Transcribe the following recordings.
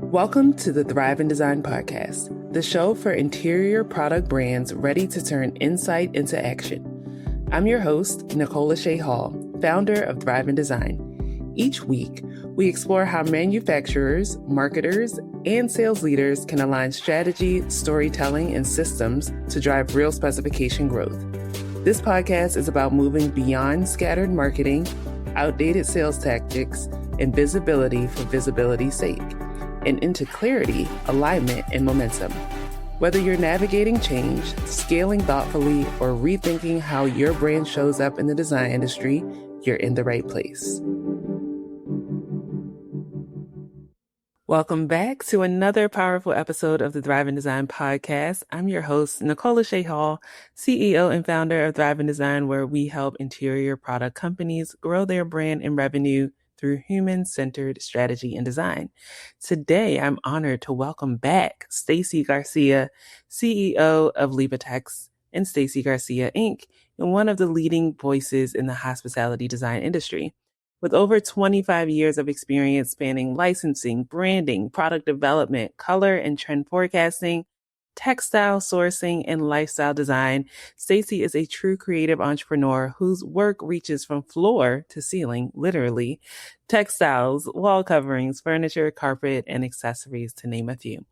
Welcome to the Thrive in Design podcast, the show for interior product brands ready to turn insight into action. I'm your host, Nicole Lashae Hall, founder of Thrive in Design. Each week, we explore how manufacturers, marketers, and sales leaders can align strategy, storytelling, and systems to drive real specification growth. This podcast is about moving beyond scattered marketing, outdated sales tactics, and visibility for visibility's sake, and into clarity, alignment, and momentum. Whether you're navigating change, scaling thoughtfully, or rethinking how your brand shows up in the design industry, you're in the right place. Welcome back to another powerful episode of the Thrive in Design podcast. I'm your host, Nicole Lashae Hall, CEO and founder of Thrive in Design, where we help interior product companies grow their brand and revenue through human-centered strategy and design. Today, I'm honored to welcome back Stacy Garcia, CEO of Libatex and Stacy Garcia, Inc., and one of the leading voices in the hospitality design industry. With over 25 years of experience spanning licensing, branding, product development, color and trend forecasting, textile sourcing, and lifestyle design, Stacy is a true creative entrepreneur whose work reaches from floor to ceiling, literally, textiles, wall coverings, furniture, carpet, and accessories, to name a few.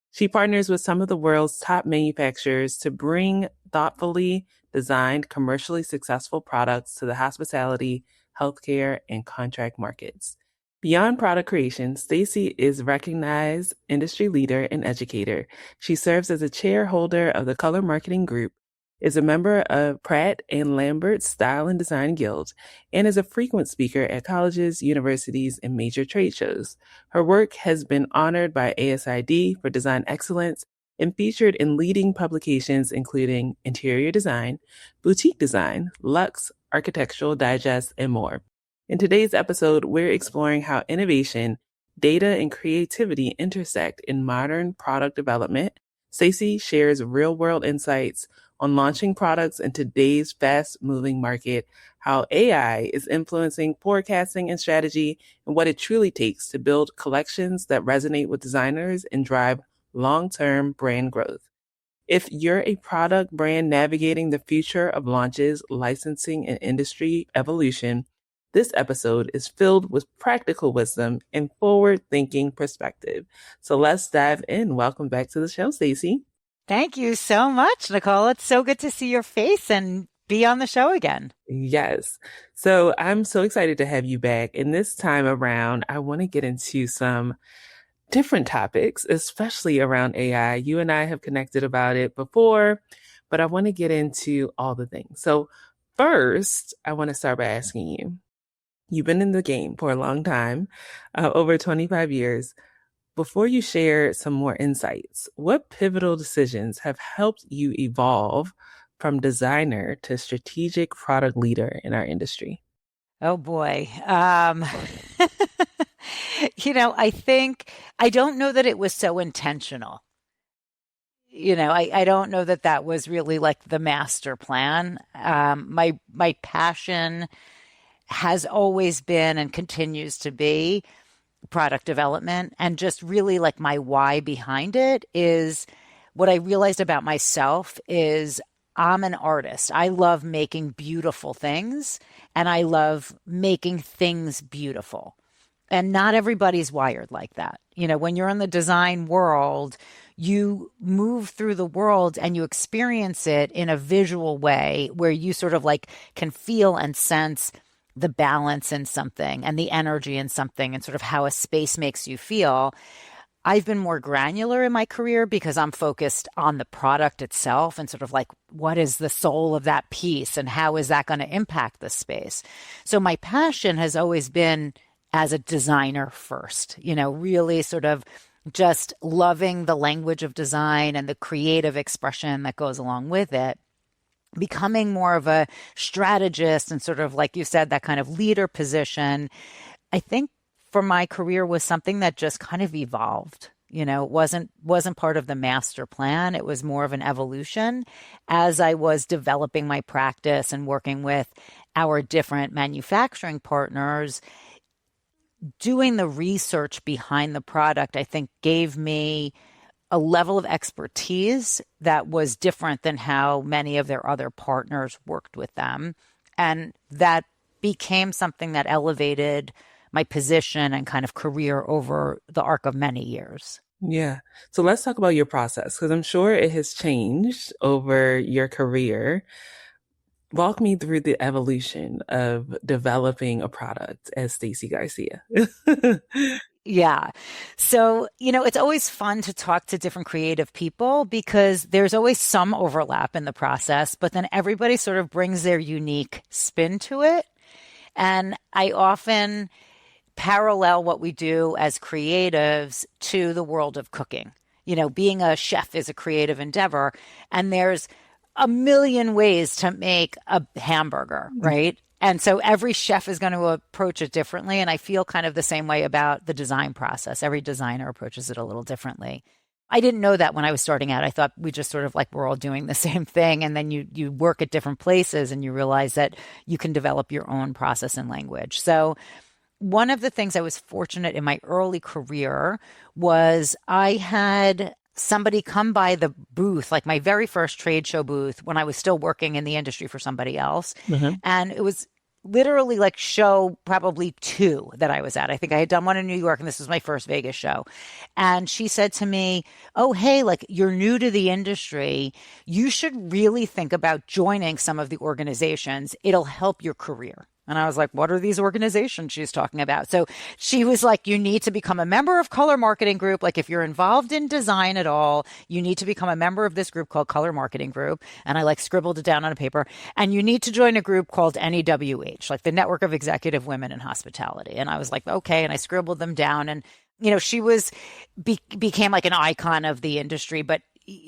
She partners with some of the world's top manufacturers to bring thoughtfully designed, commercially successful products to the hospitality, healthcare, and contract markets. Beyond product creation, Stacy is a recognized industry leader and educator. She serves as a chairholder of the Color Marketing Group, is a member of Pratt and Lambert's Style and Design Guild, and is a frequent speaker at colleges, universities, and major trade shows. Her work has been honored by ASID for design excellence and featured in leading publications including Interior Design, Boutique Design, Luxe, Architectural Digest, and more. In today's episode, we're exploring how innovation, data, and creativity intersect in modern product development. Stacy shares real-world insights on launching products in today's fast-moving market, how AI is influencing forecasting and strategy, and what it truly takes to build collections that resonate with designers and drive long-term brand growth. If you're a product brand navigating the future of launches, licensing, and industry evolution, this episode is filled with practical wisdom and forward-thinking perspective. So let's dive in. Welcome back to the show, Stacy. Thank you so much, Nicole. It's so good to see your face and be on the show again. Yes. So I'm so excited to have you back. And this time around, I want to get into some different topics, especially around AI. You and I have connected about it before, but I want to get into all the things. So first, I want to start by asking you, you've been in the game for a long time, over 25 years. Before you share some more insights, what pivotal decisions have helped you evolve from designer to strategic product leader in our industry? Oh boy. I don't know that it was so intentional. I don't know that that was really like the master plan. My passion has always been and continues to be product development, and just really like my why behind it is what I realized about myself is I'm an artist. I love making beautiful things, and I love making things beautiful. And not everybody's wired like that. When you're in the design world, you move through the world and you experience it in a visual way where you sort of like can feel and sense the balance in something and the energy in something and sort of how a space makes you feel. I've been more granular in my career because I'm focused on the product itself and sort of like, what is the soul of that piece and how is that going to impact the space? So my passion has always been as a designer first, really sort of just loving the language of design and the creative expression that goes along with it. Becoming more of a strategist and sort of, like you said, that kind of leader position, I think for my career was something that just kind of evolved. It wasn't part of the master plan. It was more of an evolution as I was developing my practice and working with our different manufacturing partners. doing the research behind the product, I think, gave me a level of expertise that was different than how many of their other partners worked with them. And that became something that elevated my position and kind of career over the arc of many years. Yeah. So let's talk about your process, because I'm sure it has changed over your career. Walk me through the evolution of developing a product as Stacy Garcia. Yeah. So, it's always fun to talk to different creative people because there's always some overlap in the process, but then everybody sort of brings their unique spin to it. And I often parallel what we do as creatives to the world of cooking. Being a chef is a creative endeavor, and there's a million ways to make a hamburger, right? And so every chef is going to approach it differently. And I feel kind of the same way about the design process. Every designer approaches it a little differently. I didn't know that when I was starting out. I thought we just sort of like we're all doing the same thing. And then you work at different places and you realize that you can develop your own process and language. So one of the things I was fortunate in my early career was I had somebody come by the booth, like my very first trade show booth when I was still working in the industry for somebody else. Mm-hmm. And it was literally like show probably 2 that I was at. I think I had done one in New York and this was my first Vegas show. And she said to me, "Oh, hey, like you're new to the industry. You should really think about joining some of the organizations. It'll help your career." And I was like, what are these organizations she's talking about? So she was like, you need to become a member of Color Marketing Group. Like if you're involved in design at all, you need to become a member of this group called Color Marketing Group. And I like scribbled it down on a paper. And you need to join a group called NEWH, like the Network of Executive Women in Hospitality. And I was like, okay. And I scribbled them down. And, she became like an icon of the industry, but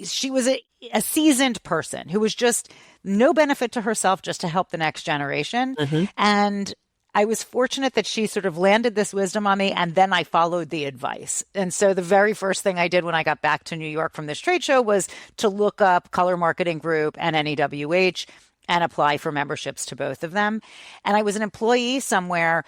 she was a seasoned person who was just no benefit to herself, just to help the next generation. Mm-hmm. And I was fortunate that she sort of landed this wisdom on me, and then I followed the advice. And so the very first thing I did when I got back to New York from this trade show was to look up Color Marketing Group and NEWH and apply for memberships to both of them. And I was an employee somewhere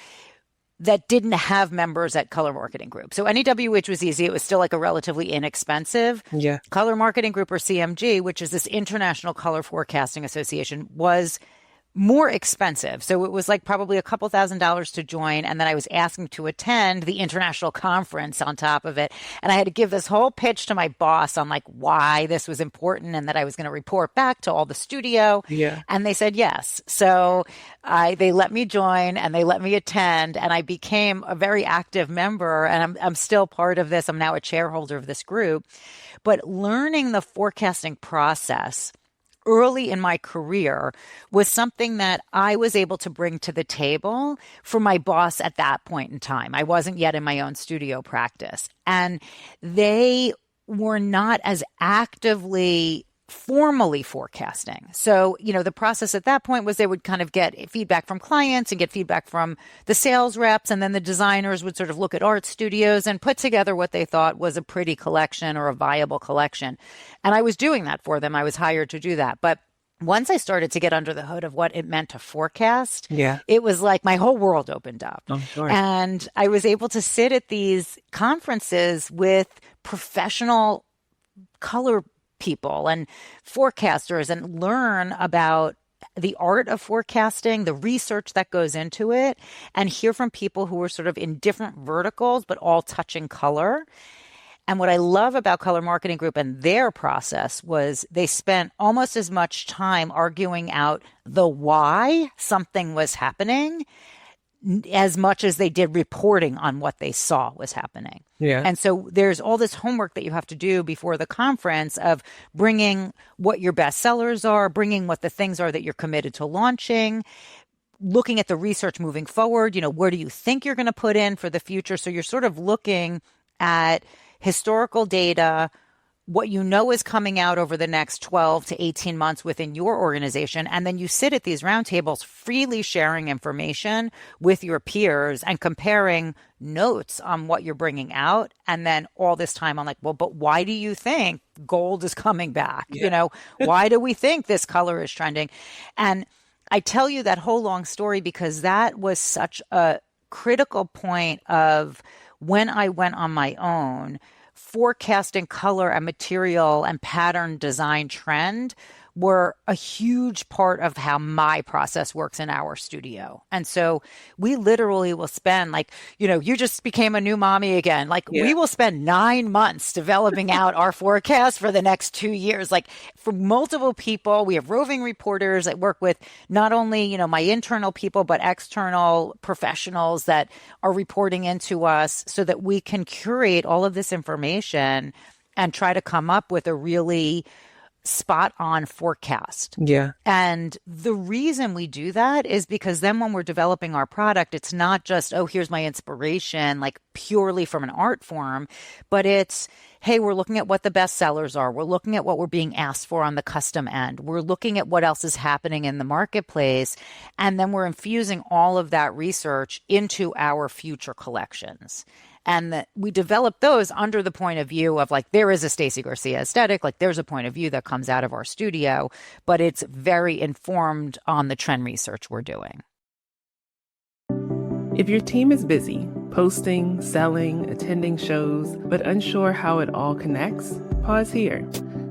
that didn't have members at Color Marketing Group. So NEWH was easy. It was still like a relatively inexpensive. Yeah. Color Marketing Group, or CMG, which is this International Color Forecasting Association, was more expensive. So it was like probably a couple $1,000s to join. And then I was asking to attend the international conference on top of it. And I had to give this whole pitch to my boss on like why this was important and that I was going to report back to all the studio. Yeah. And they said yes. So they let me join and they let me attend, and I became a very active member, and I'm still part of this. I'm now a chairholder of this group. But learning the forecasting process early in my career was something that I was able to bring to the table for my boss at that point in time. I wasn't yet in my own studio practice, and they were not as actively formally forecasting. So, the process at that point was they would kind of get feedback from clients and get feedback from the sales reps. And then the designers would sort of look at art studios and put together what they thought was a pretty collection or a viable collection. And I was doing that for them. I was hired to do that. But once I started to get under the hood of what it meant to forecast, it was like my whole world opened up. Oh, sure. And I was able to sit at these conferences with professional color people and forecasters and learn about the art of forecasting, the research that goes into it, and hear from people who are sort of in different verticals, but all touching color. And what I love about Color Marketing Group and their process was they spent almost as much time arguing out the why something was happening as much as they did reporting on what they saw was happening. Yeah. And so there's all this homework that you have to do before the conference of bringing what your best sellers are, bringing what the things are that you're committed to launching, looking at the research moving forward. Where do you think you're going to put in for the future? So you're sort of looking at historical data, what is coming out over the next 12 to 18 months within your organization. And then you sit at these roundtables freely sharing information with your peers and comparing notes on what you're bringing out. And then all this time I'm like, well, but why do you think gold is coming back? Yeah. Why do we think this color is trending? And I tell you that whole long story because that was such a critical point of when I went on my own, forecasting color and material and pattern design trend were a huge part of how my process works in our studio. And so we literally will spend like, you just became a new mommy again. Like we will spend 9 months developing out our forecast for the next 2 years. Like for multiple people, we have roving reporters that work with not only, my internal people, but external professionals that are reporting into us so that we can curate all of this information and try to come up with a really spot on forecast. Yeah. And the reason we do that is because then when we're developing our product, it's not just, oh, here's my inspiration, like purely from an art form, but it's, hey, we're looking at what the best sellers are. We're looking at what we're being asked for on the custom end. We're looking at what else is happening in the marketplace. And then we're infusing all of that research into our future collections. And we develop those under the point of view of like, there is a Stacy Garcia aesthetic, like there's a point of view that comes out of our studio, but it's very informed on the trend research we're doing. If your team is busy, posting, selling, attending shows, but unsure how it all connects, pause here.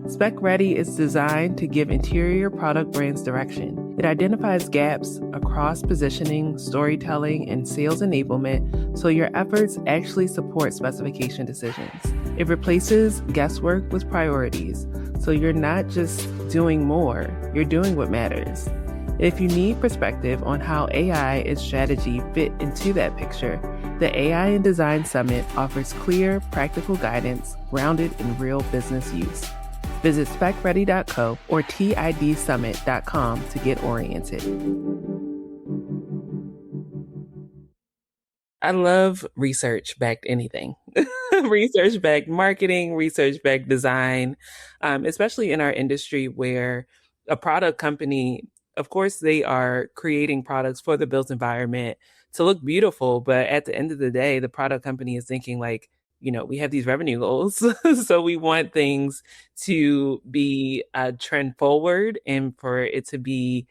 Spec Ready is designed to give interior product brands direction. It identifies gaps across positioning, storytelling, and sales enablement so your efforts actually support specification decisions. It replaces guesswork with priorities, so you're not just doing more, you're doing what matters. If you need perspective on how AI and strategy fit into that picture, the AI and Design Summit offers clear, practical guidance grounded in real business use. Visit specready.co or tidsummit.com to get oriented. I love research-backed anything. Research-backed marketing, research-backed design, especially in our industry where a product company, of course, they are creating products for the built environment to look beautiful. But at the end of the day, the product company is thinking like, we have these revenue goals. So we want things to be trend forward and for it to be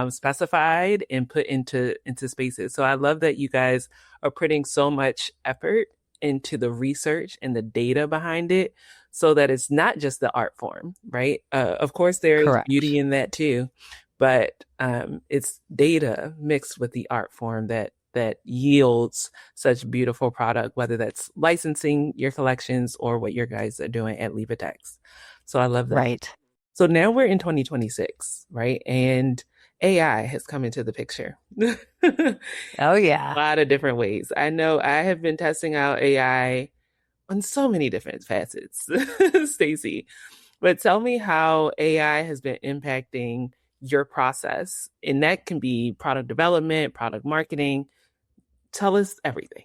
specified and put into spaces. So I love that you guys are putting so much effort into the research and the data behind it so that it's not just the art form, right? Of course, there is beauty in that too, but it's data mixed with the art form that yields such beautiful product, whether that's licensing your collections or what your guys are doing at Levatex. So I love that. Right. So now we're in 2026, right? And AI has come into the picture. Oh, yeah. A lot of different ways. I know I have been testing out AI on so many different facets, Stacy. But tell me how AI has been impacting your process. And that can be product development, product marketing. Tell us everything.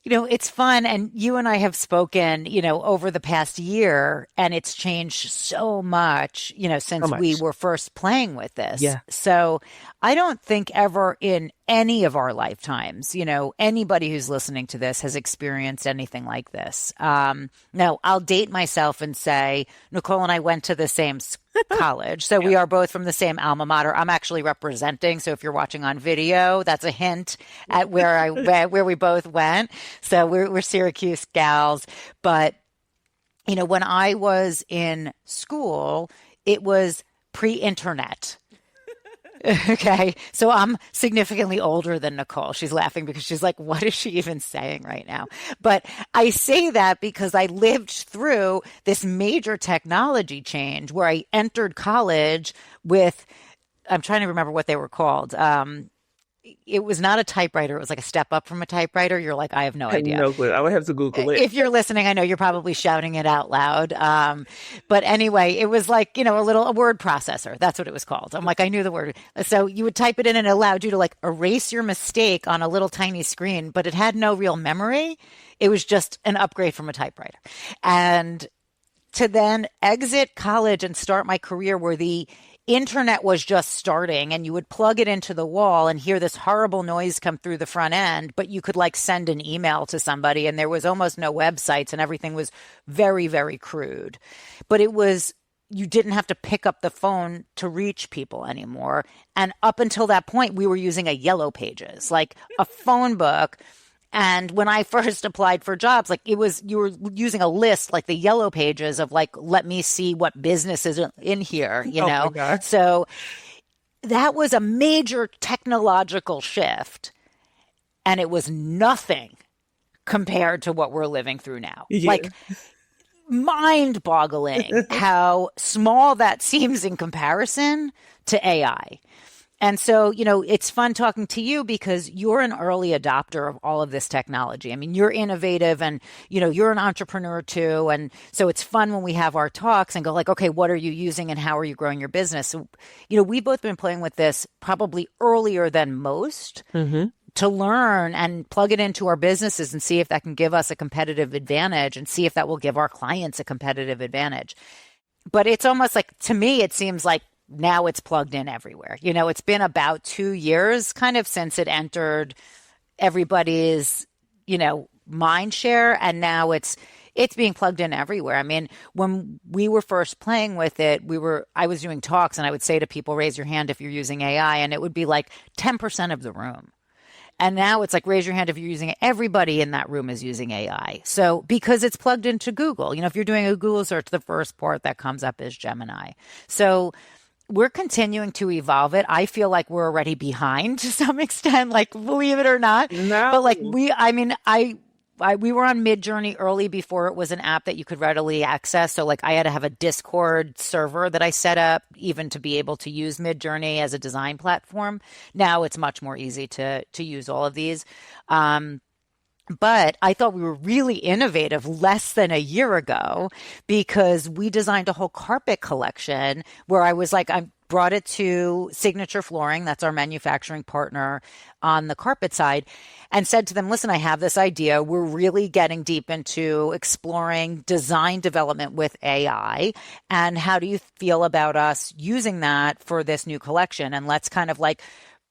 It's fun. And you and I have spoken, over the past year, and it's changed so much, since we were first playing with this. Yeah. So I don't think ever in any of our lifetimes, anybody who's listening to this has experienced anything like this. Now, I'll date myself and say, Nicole and I went to the same college. So we are both from the same alma mater. I'm actually representing. So if you're watching on video, that's a hint at where we both went. So we're Syracuse gals. But, when I was in school, it was pre-internet. Okay. So I'm significantly older than Nicole. She's laughing because she's like, what is she even saying right now? But I say that because I lived through this major technology change where I entered college with, I'm trying to remember what they were called. It was not a typewriter. It was like a step up from a typewriter. You're like, I have no idea. No clue. I would have to Google it. If you're listening, I know you're probably shouting it out loud. But anyway, it was like, a word processor. That's what it was called. I'm like, I knew the word. So you would type it in and it allowed you to like erase your mistake on a little tiny screen, but it had no real memory. It was just an upgrade from a typewriter. And to then exit college and start my career where the internet was just starting and you would plug it into the wall and hear this horrible noise come through the front end, but you could like send an email to somebody and there was almost no websites and everything was very, very crude. But it was you didn't have to pick up the phone to reach people anymore. And up until that point, we were using a Yellow Pages, like a phone book. And when I first applied for jobs, like it was, you were using a list, like the Yellow Pages of like, let me see what business is in here, you Oh my know? God. So that was a major technological shift. And it was nothing compared to what we're living through now. Yeah. Like mind boggling how small that seems in comparison to AI. And so, you know, it's fun talking to you because you're an early adopter of all of this technology. I mean, you're innovative and, you know, you're an entrepreneur too. And so it's fun when we have our talks and go like, okay, what are you using and how are you growing your business? So, you know, we've both been playing with this probably earlier than most to learn and plug it into our businesses and see if that can give us a competitive advantage and see if that will give our clients a competitive advantage. But it's almost like, to me, it seems like now it's plugged in everywhere. You know, it's been about 2 years kind of since it entered everybody's, you know, mind share. And now it's being plugged in everywhere. I mean, when we were first playing with it, I was doing talks and I would say to people, raise your hand if you're using AI. And it would be like 10% of the room. And now it's like, raise your hand if you're using it. Everybody in that room is using AI. So because it's plugged into Google, you know, if you're doing a Google search, the first part that comes up is Gemini. So we're continuing to evolve it. I feel like we're already behind to some extent, like believe it or not. No. But like we were on Midjourney early before it was an app that you could readily access. So like I had to have a Discord server that I set up even to be able to use Midjourney as a design platform. Now it's much more easy to use all of these. But I thought we were really innovative less than a year ago because we designed a whole carpet collection where I was like, I brought it to Signature Flooring, that's our manufacturing partner on the carpet side, and said to them, listen, I have this idea. We're really getting deep into exploring design development with AI. And how do you feel about us using that for this new collection? And let's kind of like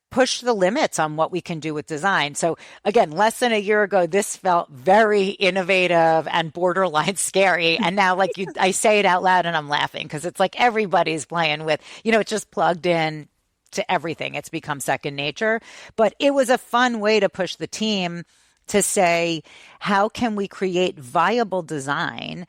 push the limits on what we can do with design. So again, less than a year ago, this felt very innovative and borderline scary. And now like I say it out loud and I'm laughing because it's like everybody's playing with, you know, it's just plugged in to everything. It's become second nature. But it was a fun way to push the team to say, how can we create viable design,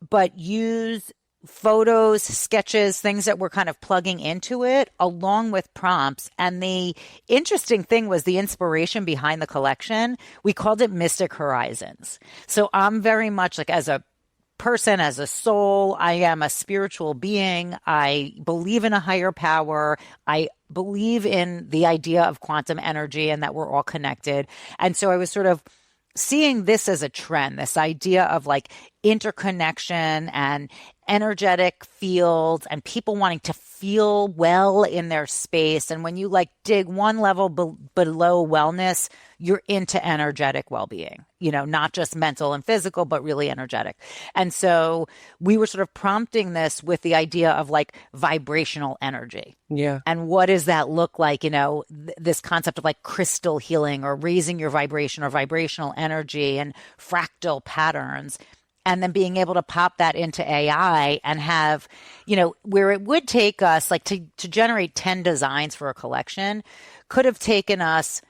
but use photos, sketches, things that we're kind of plugging into it along with prompts. And the interesting thing was the inspiration behind the collection. We called it Mystic Horizons. So I'm very much like, as a person, as a soul, I am a spiritual being. I believe in a higher power. I believe in the idea of quantum energy and that we're all connected. And so I was sort of seeing this as a trend, this idea of like interconnection and energetic fields and people wanting to feel well in their space. And when you like dig one level below wellness, you're into energetic well-being, you know, not just mental and physical, but really energetic. And so we were sort of prompting this with the idea of like vibrational energy. Yeah. And what does that look like? You know, this concept of like crystal healing or raising your vibration or vibrational energy and fractal patterns. And then being able to pop that into AI and have, you know, where it would take us like to generate 10 designs for a collection could have taken us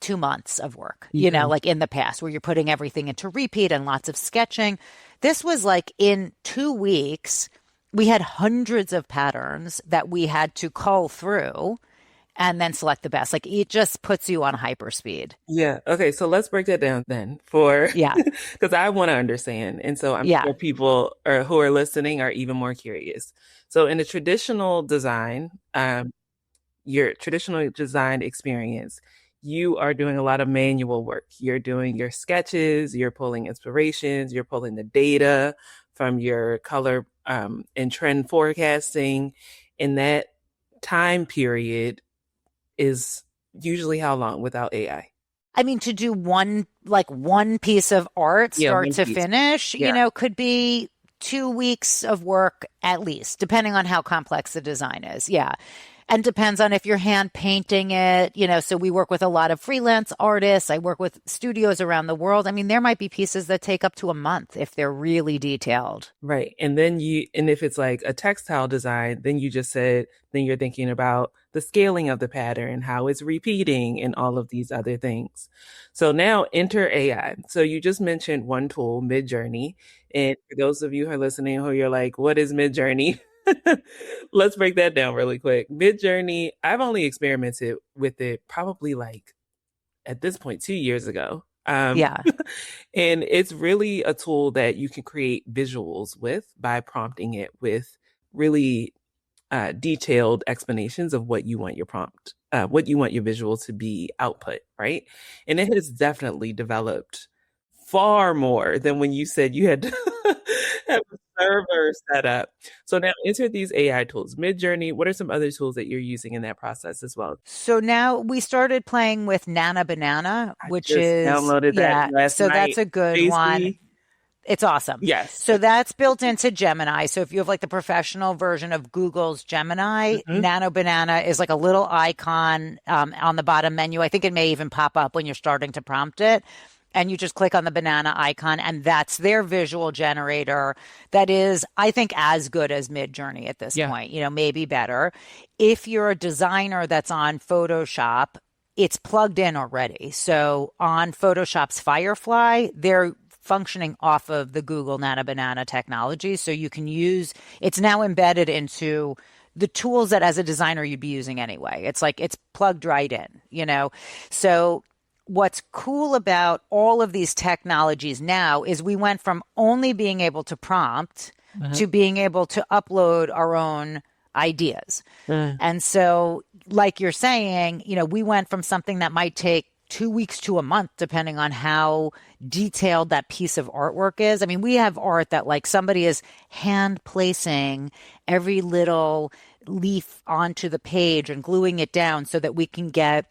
2 months of work, you know, like in the past where you're putting everything into repeat and lots of sketching. This was like in 2 weeks, we had hundreds of patterns that we had to cull through and then select the best. Like it just puts you on hyperspeed. Yeah. Okay. So let's break that down then for, Yeah. because I want to understand. And so I'm Yeah. sure people who are listening are even more curious. So in a traditional design, your traditional design experience, you are doing a lot of manual work. You're doing your sketches, you're pulling inspirations, you're pulling the data from your color and trend forecasting. In that time period is usually how long without AI? I mean, to do one piece of art, start to finish, you know, could be 2 weeks of work at least, depending on how complex the design is. Yeah. And depends on if you're hand painting it, so we work with a lot of freelance artists. I work with studios around the world. I mean, there might be pieces that take up to a month if they're really detailed. Right. And if it's like a textile design, then then you're thinking about the scaling of the pattern, how it's repeating, and all of these other things. So now enter AI. So you just mentioned one tool, Midjourney. And for those of you who are listening who you're like, what is Midjourney? Let's break that down really quick. Midjourney, I've only experimented with it probably like at this point 2 years ago. Yeah. And it's really a tool that you can create visuals with by prompting it with really detailed explanations of what you want what you want your visual to be output, right? And it has definitely developed far more than when you said you had to have a server set up. So now enter these AI tools. Midjourney, what are some other tools that you're using in that process as well? So now we started playing with Nana Banana, I which just is, downloaded that yeah, last so that's night. a good one. Stacy, It's awesome. yes. So that's built into Gemini. So if you have like the professional version of Google's Gemini, Mhm. Nano Banana is like a little icon on the bottom menu. I think it may even pop up when you're starting to prompt it. And you just click on the banana icon, and that's their visual generator that is, I think, as good as Midjourney at this Yeah. point, maybe better. If you're a designer that's on Photoshop, it's plugged in already. So on Photoshop's Firefly, they're functioning off of the Google Nano Banana technology. So you can use it's now embedded into the tools that as a designer you'd be using anyway. It's like it's plugged right in. So what's cool about all of these technologies now is we went from only being able to prompt Uh-huh. to being able to upload our own ideas. Uh, And so, like you're saying, we went from something that might take 2 weeks to a month, depending on how detailed that piece of artwork is. I mean, we have art that like somebody is hand placing every little leaf onto the page and gluing it down so that we can get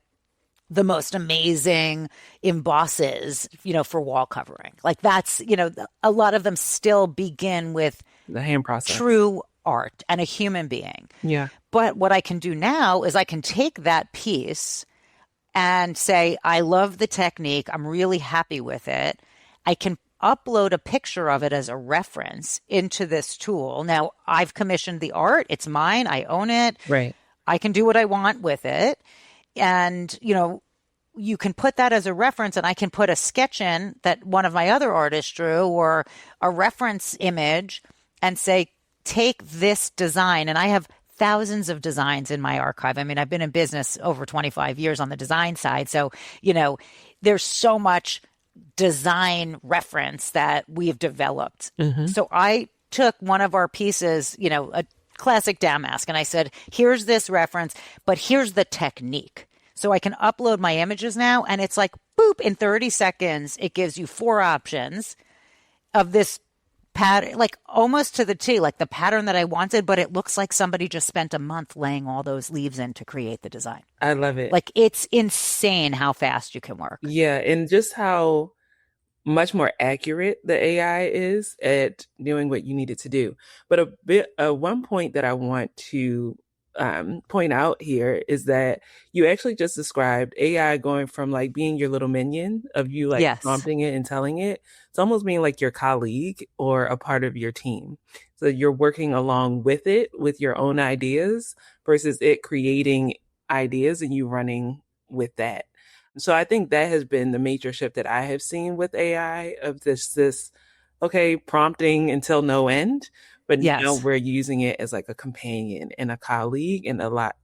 the most amazing embosses, for wall covering. Like that's, a lot of them still begin with the hand process. true art and a human being. Yeah. But what I can do now is I can take that piece and say, I love the technique. I'm really happy with it. I can upload a picture of it as a reference into this tool. Now, I've commissioned the art. It's mine. I own it. Right. I can do what I want with it. And, you can put that as a reference, and I can put a sketch in that one of my other artists drew or a reference image and say, take this design. And I have thousands of designs in my archive. I mean, I've been in business over 25 years on the design side. So, there's so much design reference that we've developed. Mm-hmm. So I took one of our pieces, a classic damask, and I said, here's this reference, but here's the technique. So I can upload my images now, and it's like, boop, in 30 seconds, it gives you 4 options of this pattern, like almost to the T, like the pattern that I wanted, but it looks like somebody just spent a month laying all those leaves in to create the design. I love it. Like it's insane how fast you can work. Yeah, and just how much more accurate the AI is at doing what you need it to do. But one point that I want to point out here is that you actually just described AI going from like being your little minion of you like Yes. prompting it and telling it. It's almost being like your colleague or a part of your team. So you're working along with it with your own ideas versus it creating ideas and you running with that. So I think that has been the major shift that I have seen with AI of this okay, prompting until no end, but Yes. now we're using it as like a companion and a colleague in a lot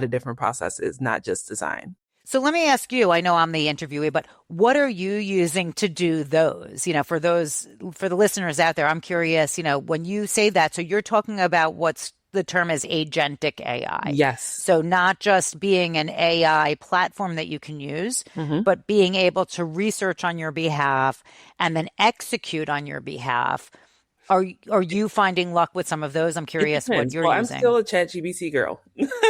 of different processes, not just design. So let me ask you, I know I'm the interviewee, but what are you using to do those? For the listeners out there, I'm curious, when you say that, so you're talking about what's the term is agentic AI. Yes. So not just being an AI platform that you can use, but being able to research on your behalf and then execute on your behalf. Are you finding luck with some of those? I'm curious what you're using. I'm still a ChatGPT girl.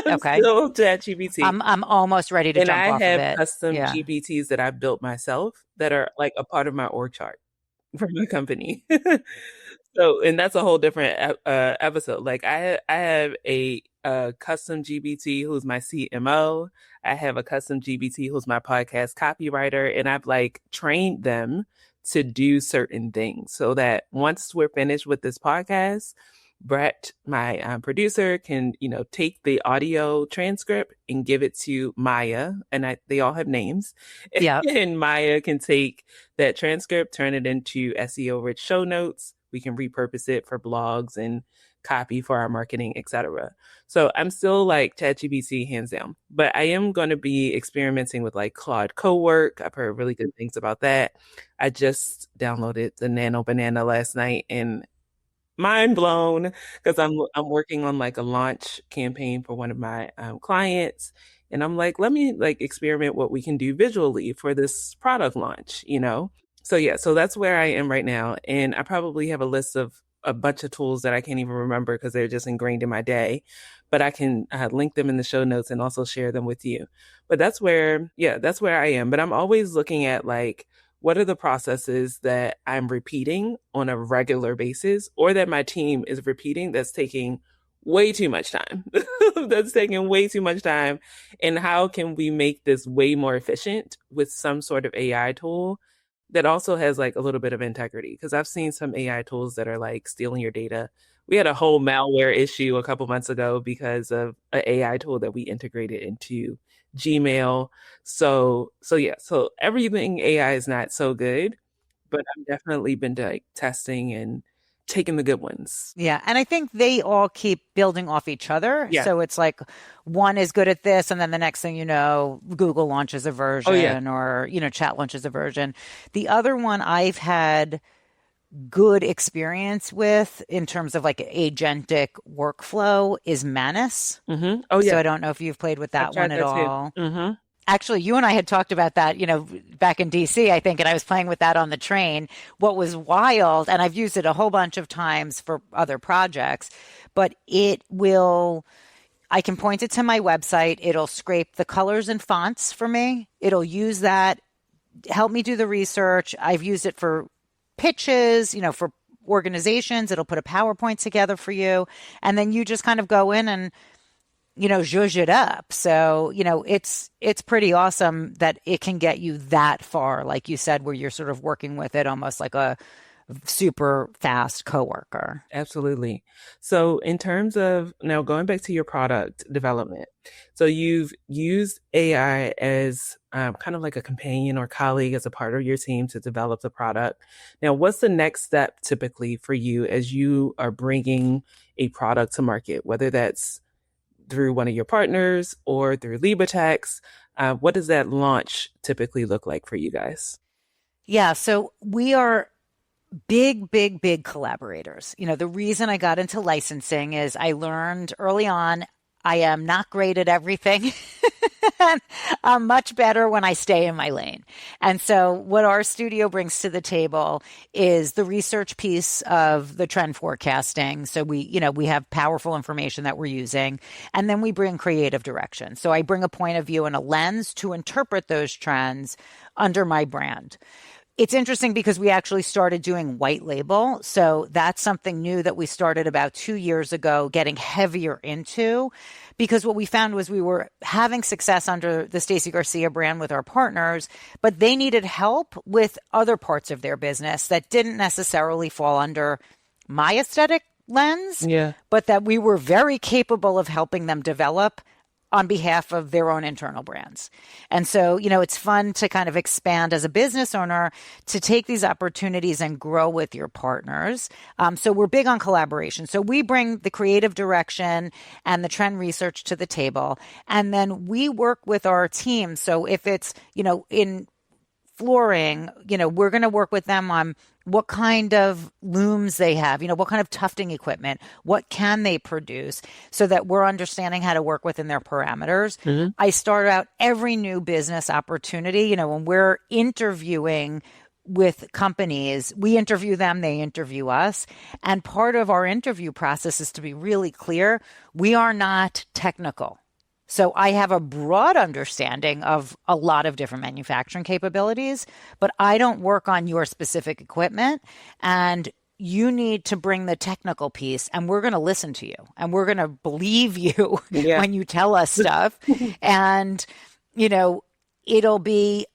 Okay. Still ChatGPT. I'm almost ready to and jump I off of it. And I have custom GPTs that I've built myself that are like a part of my org chart for my company. So, and that's a whole different episode. Like I have a custom GBT who's my CMO. I have a custom GBT who's my podcast copywriter, and I've like trained them to do certain things so that once we're finished with this podcast, Brett, my producer, can take the audio transcript and give it to Maya, and they all have names, Yeah. and Maya can take that transcript, turn it into SEO rich show notes. We can repurpose it for blogs and copy for our marketing, etc. So I'm still like ChatGPT hands down, but I am going to be experimenting with like Claude Cowork. I've heard really good things about that. I just downloaded the Nano Banana last night and mind blown because I'm working on like a launch campaign for one of my clients, and I'm like, let me like experiment what we can do visually for this product launch. So yeah, so that's where I am right now, and I probably have a list of a bunch of tools that I can't even remember because they're just ingrained in my day, but I can link them in the show notes and also share them with you. But that's where I am. But I'm always looking at like, what are the processes that I'm repeating on a regular basis or that my team is repeating that's taking way too much time? That's taking way too much time. And how can we make this way more efficient with some sort of AI tool that also has like a little bit of integrity? Because I've seen some AI tools that are like stealing your data. We had a whole malware issue a couple months ago because of an AI tool that we integrated into Gmail. So yeah, so everything AI is not so good, but I've definitely been like testing and taking the good ones. Yeah. And I think they all keep building off each other. Yeah. So it's like one is good at this, and then the next thing you know, Google launches a Oh yeah. version or, chat launches a version. The other one I've had good experience with in terms of like agentic workflow is Manus. Oh So yeah. I don't know if you've played with I've that one tried at that too. all. Actually, you and I had talked about that, back in DC, I think, and I was playing with that on the train. What was wild, and I've used it a whole bunch of times for other projects, but I can point it to my website. It'll scrape the colors and fonts for me. It'll use that, help me do the research. I've used it for pitches, for organizations. It'll put a PowerPoint together for you. And then you just kind of go in and zhuzh it up. So, it's pretty awesome that it can get you that far, like you said, where you're sort of working with it almost like a super fast coworker. Absolutely. So, in terms of now going back to your product development, so you've used AI as kind of like a companion or colleague as a part of your team to develop the product. Now, what's the next step typically for you as you are bringing a product to market, whether that's through one of your partners or through LibaTex? What does that launch typically look like for you guys? Yeah. So we are big, big, big collaborators. The reason I got into licensing is I learned early on I am not great at everything. I'm much better when I stay in my lane. And so what our studio brings to the table is the research piece of the trend forecasting. So we have powerful information that we're using, and then we bring creative direction. So I bring a point of view and a lens to interpret those trends under my brand. It's interesting because we actually started doing white label. So that's something new that we started about 2 years ago, getting heavier into, because what we found was we were having success under the Stacy Garcia brand with our partners, but they needed help with other parts of their business that didn't necessarily fall under my aesthetic lens, Yeah. but that we were very capable of helping them develop on behalf of their own internal brands. And so, it's fun to kind of expand as a business owner to take these opportunities and grow with your partners. So we're big on collaboration. So we bring the creative direction and the trend research to the table, and then we work with our team. So if it's, in flooring, we're going to work with them on what kind of looms they have, what kind of tufting equipment, what can they produce, so that we're understanding how to work within their parameters. I start out every new business opportunity, when we're interviewing with companies, we interview them, they interview us. And part of our interview process is to be really clear, we are not technical. So I have a broad understanding of a lot of different manufacturing capabilities, but I don't work on your specific equipment. And you need to bring the technical piece and we're going to listen to you and we're going to believe you Yeah. when you tell us stuff. And, you know, it'll be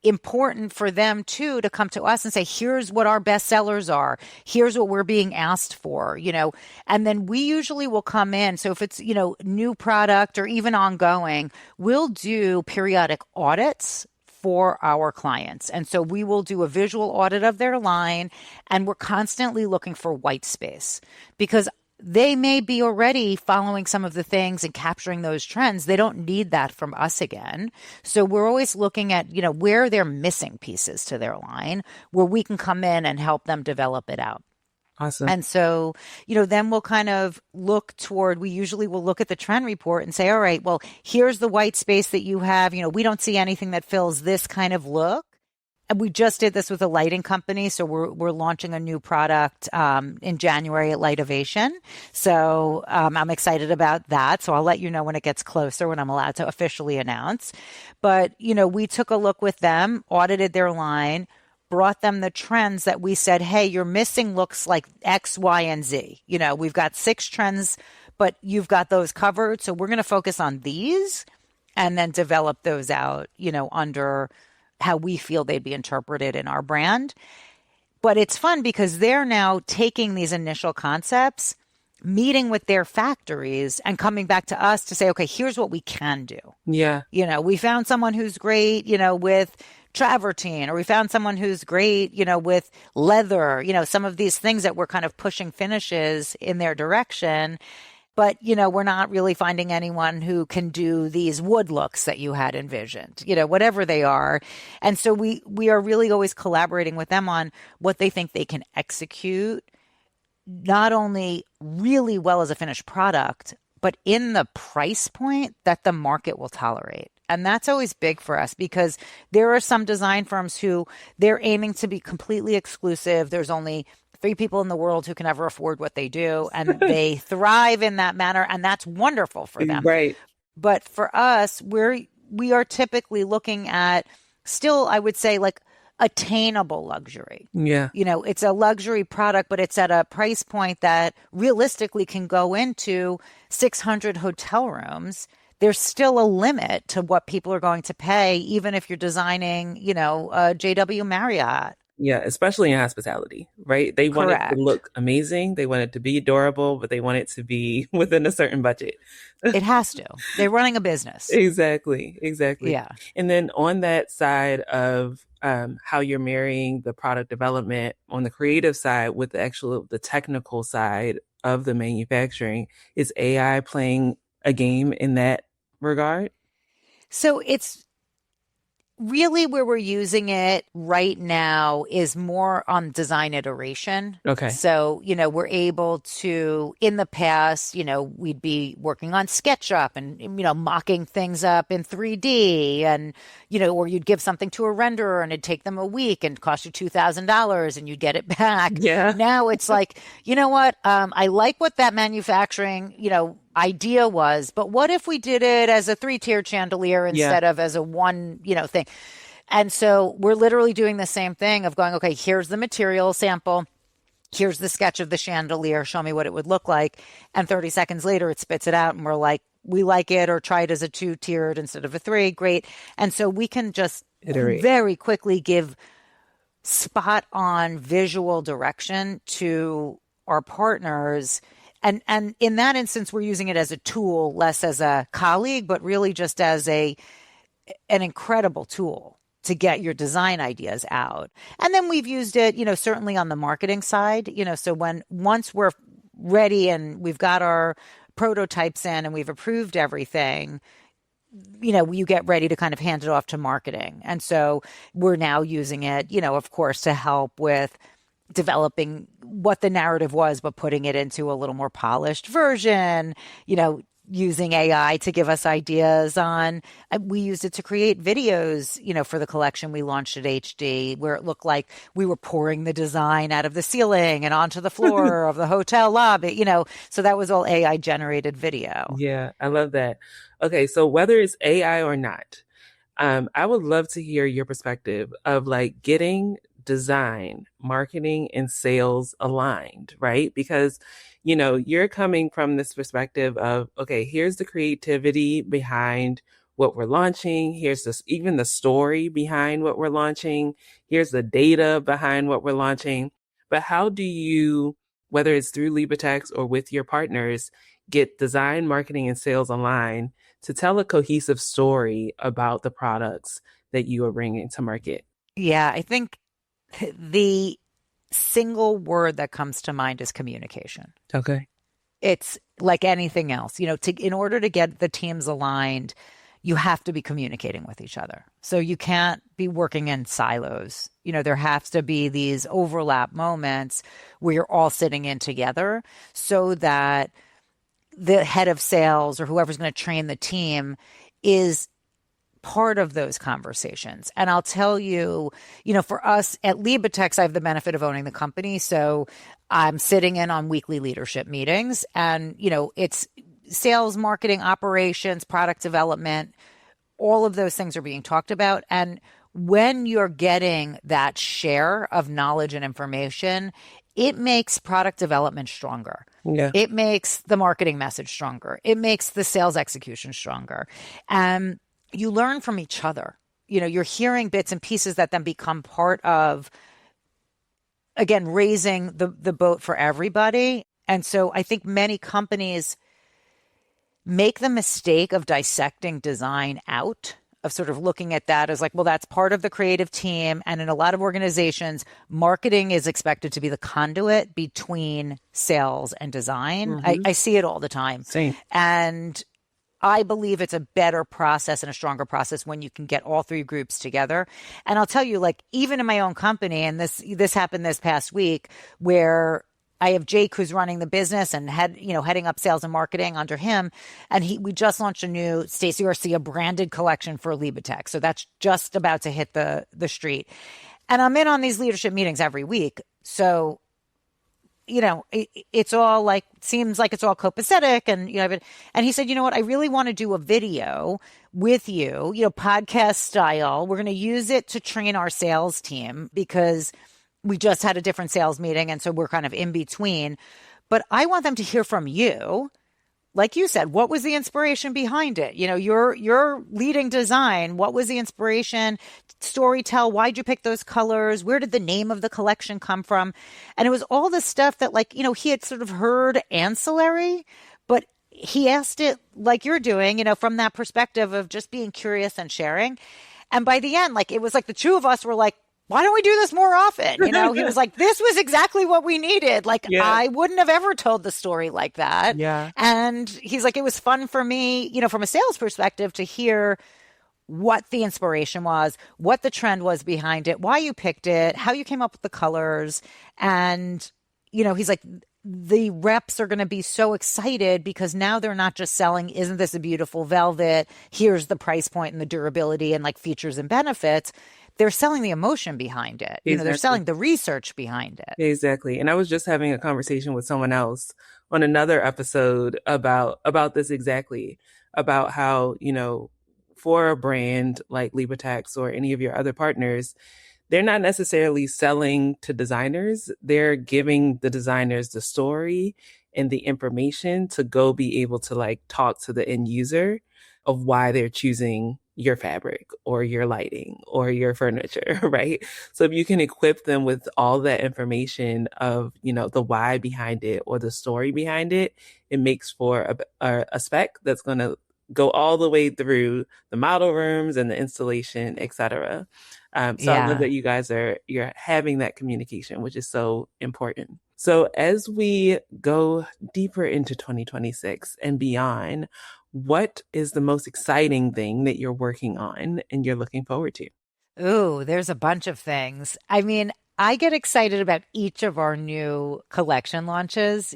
important for them too to come to us and say, here's what our best sellers are. Here's what we're being asked for, you know, and then we usually will come in. So if it's, you know, new product or even ongoing, we'll do periodic audits for our clients. And so we will do a visual audit of their line, and we're constantly looking for white space because they may be already following some of the things and capturing those trends. They don't need that from us again. So we're always looking at, you know, where they're missing pieces to their line, where we can come in and help them develop it out. Awesome. And so, you know, then we'll kind of look toward, we usually will look at the trend report and say, all right, well, here's the white space that you have. You know, we don't see anything that fills this kind of look. And we just did this with a lighting company. So we're launching a new product in January at Lightovation. So I'm excited about that. So I'll let you know when it gets closer, when I'm allowed to officially announce. But, you know, we took a look with them, audited their line, brought them the trends that we said, hey, you're missing looks like X, Y, and Z. You know, we've got 6 trends, but you've got those covered. So we're going to focus on these and then develop those out, you know, under how we feel they'd be interpreted in our brand. But it's fun because they're now taking these initial concepts, meeting with their factories and coming back to us to say, okay, here's what we can do. Yeah. You know, we found someone who's great, you know, with travertine, or we found someone who's great, you know, with leather, you know, some of these things that we're kind of pushing finishes in their direction. But, you know, we're not really finding anyone who can do these wood looks that you had envisioned, you know, whatever they are. And so we are really always collaborating with them on what they think they can execute, not only really well as a finished product, but in the price point that the market will tolerate. And that's always big for us because there are some design firms who they're aiming to be completely exclusive. There's only 3 people in the world who can ever afford what they do, and they thrive in that manner, and that's wonderful for them. Right. But for us, we are typically looking at still, I would say, like attainable luxury. Yeah. You know, it's a luxury product, but it's at a price point that realistically can go into 600 hotel rooms. There's still a limit to what people are going to pay, even if you're designing, you know, a JW Marriott. Yeah, especially in hospitality, right? They want it to Correct. look amazing. They want it to be adorable, but they want it to be within a certain budget. It has to. They're running a business. Exactly. Exactly. Yeah. And then on that side of how you're marrying the product development on the creative side with the technical side of the manufacturing, is AI playing a game in that regard? So it's really where we're using it right now is more on design iteration. Okay. So, you know, we're able to, in the past, you know, we'd be working on SketchUp and, you know, mocking things up in 3D and, you know, or you'd give something to a renderer and it'd take them a week and cost you $2,000 and you'd get it back. Yeah. Now it's like, you know what? I like what that manufacturing, you know, idea was, but what if we did it as a 3-tiered chandelier instead of as a one, you know, thing? And so we're literally doing the same thing of going, okay, here's the material sample. Here's the sketch of the chandelier. Show me what it would look like. And 30 seconds later, it spits it out. And we're like, we like it, or try it as a 2-tiered instead of a 3. Great. And so we can just Iterate. very quickly give spot on visual direction to our partners. And in that instance, we're using it as a tool, less as a colleague, but really just as an incredible tool to get your design ideas out. And then we've used it, you know, certainly on the marketing side, you know, so once we're ready and we've got our prototypes in and we've approved everything, you know, you get ready to kind of hand it off to marketing. And so we're now using it, you know, of course, to help with developing what the narrative was, but putting it into a little more polished version, you know, using AI to give us ideas on, we used it to create videos, you know, for the collection we launched at HD, where it looked like we were pouring the design out of the ceiling and onto the floor of the hotel lobby, you know, so that was all AI generated video. Yeah, I love that. Okay, so whether it's AI or not, I would love to hear your perspective of like getting design, marketing, and sales aligned, right? Because, you're coming from this perspective of, okay, here's the creativity behind what we're launching. Here's even the story behind what we're launching. Here's the data behind what we're launching. But how do you, whether it's through Libatex or with your partners, get design, marketing, and sales aligned to tell a cohesive story about the products that you are bringing to market? Yeah, I think the single word that comes to mind is communication. Okay. It's like anything else, in order to get the teams aligned, you have to be communicating with each other. So you can't be working in silos. There has to be these overlap moments where you're all sitting in together so that the head of sales or whoever's going to train the team is part of those conversations. And I'll tell you, for us at Libatex, I have the benefit of owning the company. So I'm sitting in on weekly leadership meetings and, it's sales, marketing, operations, product development, all of those things are being talked about. And when you're getting that share of knowledge and information, it makes product development stronger. Yeah. It makes the marketing message stronger. It makes the sales execution stronger. And you learn from each other. You're hearing bits and pieces that then become part of, again, raising the boat for everybody. And so I think many companies make the mistake of dissecting design out, of sort of looking at that as like, well, that's part of the creative team. And in a lot of organizations, marketing is expected to be the conduit between sales and design. Mm-hmm. I see it all the time. Same. And I believe it's a better process and a stronger process when you can get all three groups together. And I'll tell you, like, even in my own company, and this happened this past week, where I have Jake, who's running the business and heading up sales and marketing under him. And we just launched a new Stacy Garcia branded collection for Libatex. So that's just about to hit the street. And I'm in on these leadership meetings every week. So, it's all like, seems like it's all copacetic. And, and he said, you know what, I really want to do a video with you, podcast style. We're going to use it to train our sales team because we just had a different sales meeting. And so we're kind of in between. But I want them to hear from you. Like you said, what was the inspiration behind it? You're leading design. What was the inspiration? Story tell. Why'd you pick those colors? Where did the name of the collection come from? And it was all the stuff that, like, he had sort of heard ancillary, but he asked it like you're doing, from that perspective of just being curious and sharing. And by the end, like, it was like the two of us were like, why don't we do this more often? He was like, this was exactly what we needed. Like, yeah. I wouldn't have ever told the story like that. Yeah. And he's like, it was fun for me, from a sales perspective to hear what the inspiration was, what the trend was behind it, why you picked it, how you came up with the colors. And, he's like, the reps are going to be so excited because now they're not just selling, isn't this a beautiful velvet? Here's the price point and the durability and like features and benefits. They're selling the emotion behind it. Exactly. They're selling the research behind it. Exactly. And I was just having a conversation with someone else on another episode about this exactly, about how, for a brand like Libatex or any of your other partners, they're not necessarily selling to designers. They're giving the designers the story and the information to go be able to like talk to the end user of why they're choosing your fabric or your lighting or your furniture, right? So if you can equip them with all that information of, the why behind it or the story behind it, it makes for a spec that's going to go all the way through the model rooms and the installation, et cetera. I love that you guys you're having that communication, which is so important. So as we go deeper into 2026 and beyond, what is the most exciting thing that you're working on and you're looking forward to? Ooh, there's a bunch of things. I mean, I get excited about each of our new collection launches,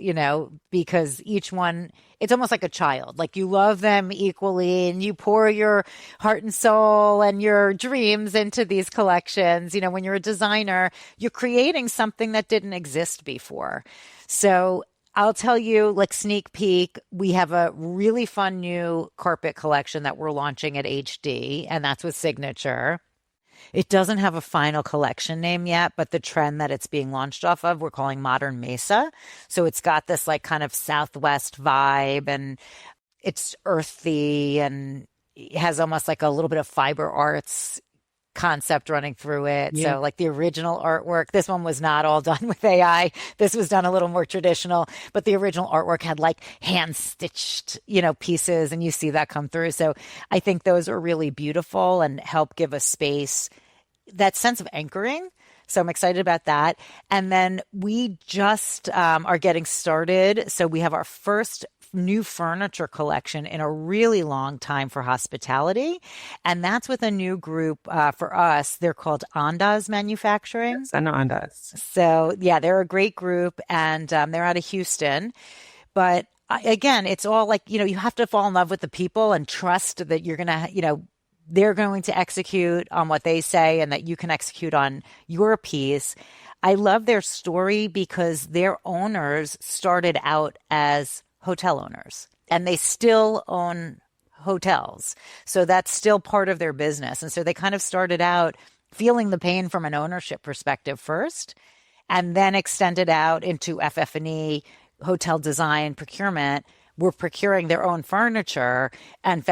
because each one, it's almost like a child. Like you love them equally and you pour your heart and soul and your dreams into these collections. When you're a designer, you're creating something that didn't exist before. So I'll tell you, like sneak peek, we have a really fun new carpet collection that we're launching at HD, and that's with Signature. It doesn't have a final collection name yet, but the trend that it's being launched off of, we're calling Modern Mesa. So it's got this like kind of Southwest vibe, and it's earthy, and it has almost like a little bit of fiber arts concept running through it. Yeah. So like the original artwork, this one was not all done with AI. This was done a little more traditional, but the original artwork had like hand stitched, pieces, and you see that come through. So I think those are really beautiful and help give a space that sense of anchoring. So I'm excited about that. And then we just are getting started. So we have our first new furniture collection in a really long time for hospitality. And that's with a new group for us. They're called Andaz Manufacturing. Yes, I know Andaz. So yeah, they're a great group, and they're out of Houston. But again, it's all like, you have to fall in love with the people and trust that you're going to, they're going to execute on what they say and that you can execute on your piece. I love their story because their owners started out as hotel owners and they still own hotels. So that's still part of their business. And so they kind of started out feeling the pain from an ownership perspective first, and then extended out into FF&E, hotel design, procurement. Were procuring their own furniture and,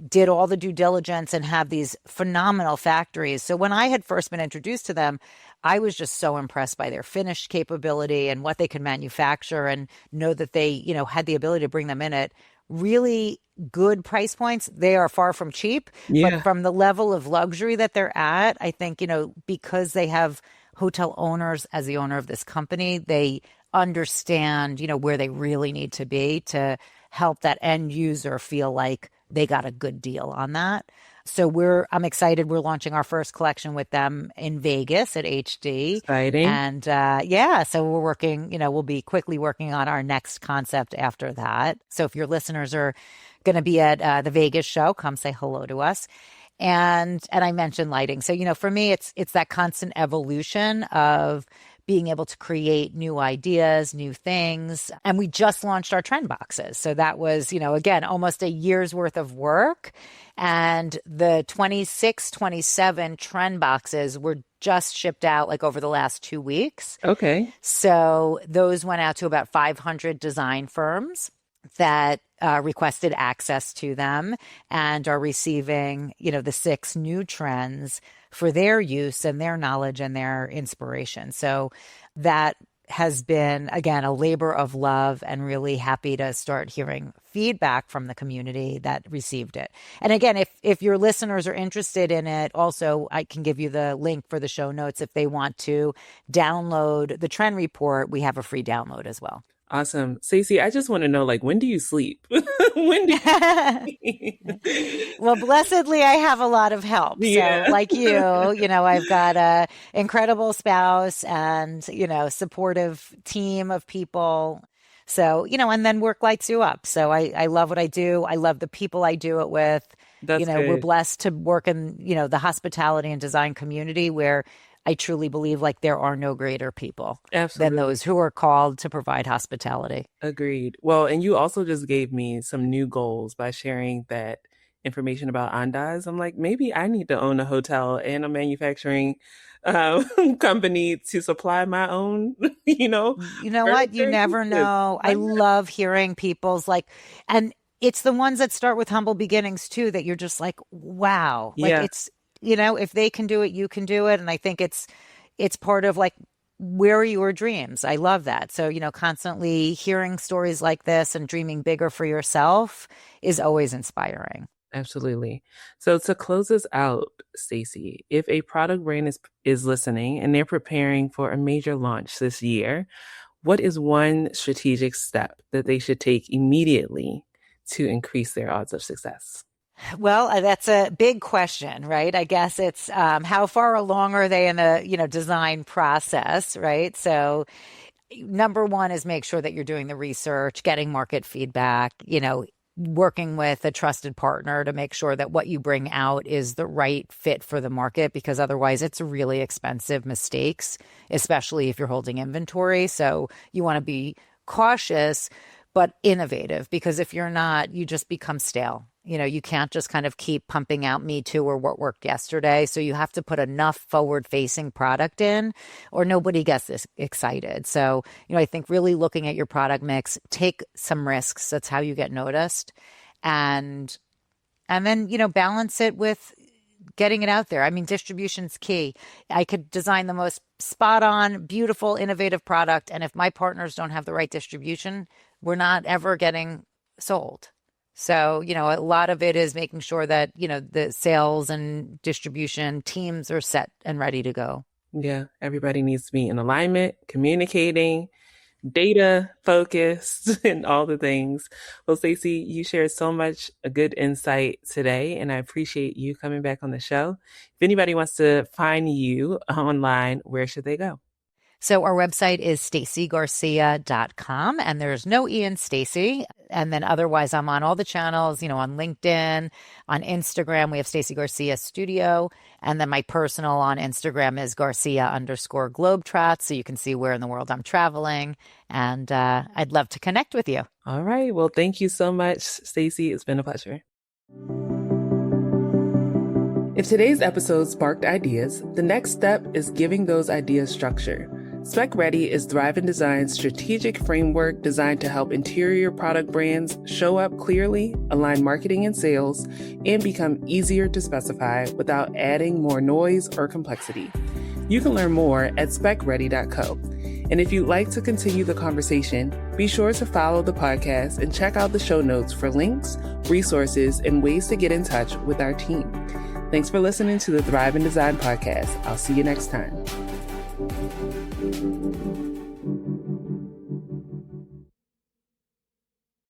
did all the due diligence and have these phenomenal factories. So when I had first been introduced to them, I was just so impressed by their finished capability and what they could manufacture, and know that they, had the ability to bring them in at really good price points. They are far from cheap, Yeah. but from the level of luxury that they're at, I think, because they have hotel owners as the owner of this company, they understand, where they really need to be to help that end user feel like they got a good deal on that. So I'm excited. We're launching our first collection with them in Vegas at HD. Exciting. And so we're working, we'll be quickly working on our next concept after that. So if your listeners are going to be at the Vegas show, come say hello to us. And I mentioned lighting. So, for me, it's that constant evolution of being able to create new ideas, new things. And we just launched our trend boxes. So that was, again, almost a year's worth of work. And the 26, 27 trend boxes were just shipped out like over the last 2 weeks. Okay. So those went out to about 500 design firms that requested access to them and are receiving, the 6 new trends for their use and their knowledge and their inspiration. So that has been, again, a labor of love, and really happy to start hearing feedback from the community that received it. And again, if your listeners are interested in it, also, I can give you the link for the show notes. If they want to download the trend report, we have a free download as well. Awesome. Stacy, I just want to know, when do you sleep? When do you sleep? Well, blessedly, I have a lot of help. Yeah. So like I've got a incredible spouse and, supportive team of people. So, and then work lights you up. So I love what I do. I love the people I do it with. That's We're good. blessed to work in, the hospitality and design community, where I truly believe like there are no greater people Absolutely. than those who are called to provide hospitality. Agreed. Well, and you also just gave me some new goals by sharing that information about Andaz. I'm like, maybe I need to own a hotel and a manufacturing company to supply my own, You know what? You furniture. never know. I love hearing people's and it's the ones that start with humble beginnings too, that you're just like, wow, Yeah. it's, if they can do it, you can do it. And I think it's part of where are your dreams? I love that. So, constantly hearing stories like this and dreaming bigger for yourself is always inspiring. Absolutely. So to close us out, Stacy, if a product brand is listening and they're preparing for a major launch this year, what is one strategic step that they should take immediately to increase their odds of success? Well, that's a big question, right? I guess it's how far along are they in the design process, right? So number one is make sure that you're doing the research, getting market feedback, working with a trusted partner to make sure that what you bring out is the right fit for the market, because otherwise it's really expensive mistakes, especially if you're holding inventory. So you want to be cautious but innovative, because if you're not, you just become stale. You can't just kind of keep pumping out me too or what worked yesterday. So you have to put enough forward-facing product in or nobody gets this excited. So, I think really looking at your product mix, take some risks. That's how you get noticed. And then, balance it with getting it out there. I mean, distribution's key. I could design the most spot on, beautiful, innovative product. And if my partners don't have the right distribution, we're not ever getting sold. So, a lot of it is making sure that, the sales and distribution teams are set and ready to go. Yeah, everybody needs to be in alignment, communicating, data focused, and all the things. Well, Stacy, you shared so much a good insight today, and I appreciate you coming back on the show. If anybody wants to find you online, where should they go? So our website is stacygarcia.com, and there's no E in Stacy. And then otherwise, I'm on all the channels, on LinkedIn, on Instagram. We have Stacy Garcia Studio. And then my personal on Instagram is Garcia_Globetrots. So you can see where in the world I'm traveling. And I'd love to connect with you. All right. Well, thank you so much, Stacy. It's been a pleasure. If today's episode sparked ideas, the next step is giving those ideas structure. Spec Ready is Thrive in Design's strategic framework designed to help interior product brands show up clearly, align marketing and sales, and become easier to specify without adding more noise or complexity. You can learn more at specready.co. And if you'd like to continue the conversation, be sure to follow the podcast and check out the show notes for links, resources, and ways to get in touch with our team. Thanks for listening to the Thrive in Design podcast. I'll see you next time.